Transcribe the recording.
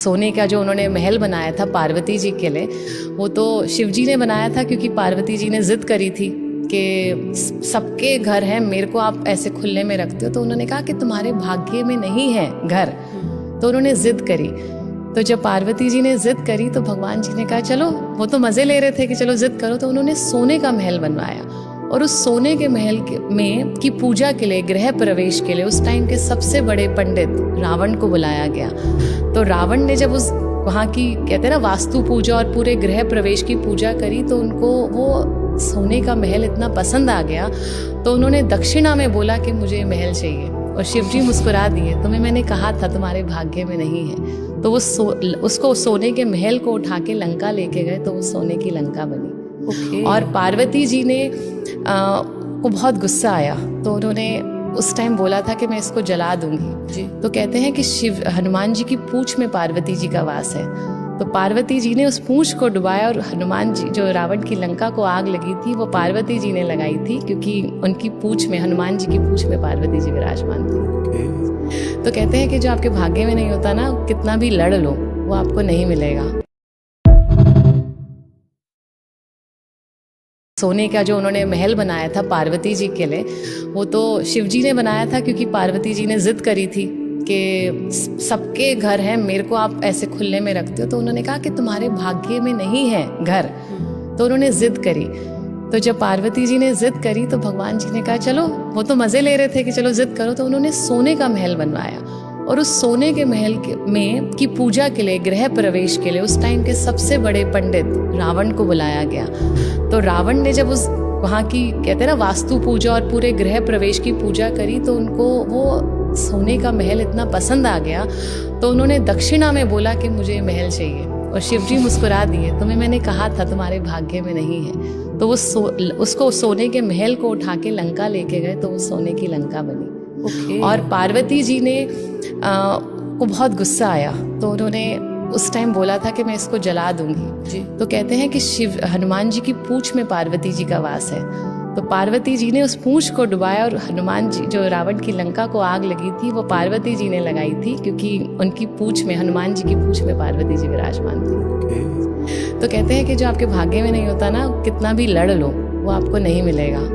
सोने का जो उन्होंने महल बनाया था पार्वती जी के लिए, वो तो शिव जी ने बनाया था क्योंकि पार्वती जी ने जिद करी थी कि सबके घर हैं, मेरे को आप ऐसे खुले में रखते हो। तो उन्होंने कहा कि तुम्हारे भाग्य में नहीं है घर, तो उन्होंने जिद करी। तो जब पार्वती जी ने जिद करी तो भगवान जी ने कहा चलो, वो तो मज़े ले रहे थे कि चलो जिद करो, तो उन्होंने सोने का महल बनवाया। और उस सोने के महल में की पूजा के लिए, गृह प्रवेश के लिए, उस टाइम के सबसे बड़े पंडित रावण को बुलाया गया। तो रावण ने जब उस वहाँ की कहते हैं ना वास्तु पूजा और पूरे गृह प्रवेश की पूजा करी, तो उनको वो सोने का महल इतना पसंद आ गया, तो उन्होंने दक्षिणा में बोला कि मुझे महल चाहिए। और शिव जी मुस्कुरा दिए, तुम्हें मैंने कहा था तुम्हारे भाग्य में नहीं है। तो वो उसको सोने के महल को उठा के लंका लेके गए, तो वो सोने की लंका बनी। और पार्वती जी ने को बहुत गुस्सा आया, तो उन्होंने उस टाइम बोला था कि मैं इसको जला दूंगी। तो कहते हैं कि हनुमान जी की पूंछ में पार्वती जी का वास है। तो पार्वती जी ने उस पूंछ को डुबाया, और हनुमान जी, जो रावण की लंका को आग लगी थी, वो पार्वती जी ने लगाई थी, क्योंकि उनकी पूंछ में, हनुमान जी की पूंछ में पार्वती जी विराजमान थी। तो कहते हैं कि जो आपके भाग्य में नहीं होता ना, कितना भी लड़ लो, वो आपको नहीं मिलेगा। सोने का जो उन्होंने महल बनाया था पार्वती जी के लिए, वो तो शिव जी ने बनाया था क्योंकि पार्वती जी ने जिद करी थी कि सबके घर हैं, मेरे को आप ऐसे खुले में रखते हो। तो उन्होंने कहा कि तुम्हारे भाग्य में नहीं है घर, तो उन्होंने जिद करी। तो जब पार्वती जी ने जिद करी तो भगवान जी ने कहा चलो, वो तो मज़े ले रहे थे कि चलो जिद करो, तो उन्होंने सोने का महल बनवाया। और उस सोने के महल में की पूजा के लिए, गृह प्रवेश के लिए, उस टाइम के सबसे बड़े पंडित रावण को बुलाया गया। तो रावण ने जब उस वहाँ की कहते हैं ना वास्तु पूजा और पूरे गृह प्रवेश की पूजा करी, तो उनको वो सोने का महल इतना पसंद आ गया, तो उन्होंने दक्षिणा में बोला कि मुझे महल चाहिए। और शिव जी मुस्कुरा दिए, तुम्हें मैंने कहा था तुम्हारे भाग्य में नहीं है। तो वो उसको सोने के महल को उठा के लंका लेके गए, तो वो सोने की लंका बनी। और पार्वती जी ने को बहुत गुस्सा आया, तो उन्होंने उस टाइम बोला था कि मैं इसको जला दूंगी। तो कहते हैं कि हनुमान जी की पूंछ में पार्वती जी का वास है। तो पार्वती जी ने उस पूंछ को डुबाया, और हनुमान जी, जो रावण की लंका को आग लगी थी, वो पार्वती जी ने लगाई थी, क्योंकि उनकी पूंछ में, हनुमान जी की पूंछ में पार्वती जी विराजमान थी। तो कहते हैं कि जो आपके भाग्य में नहीं होता ना, कितना भी लड़ लो, वो आपको नहीं मिलेगा।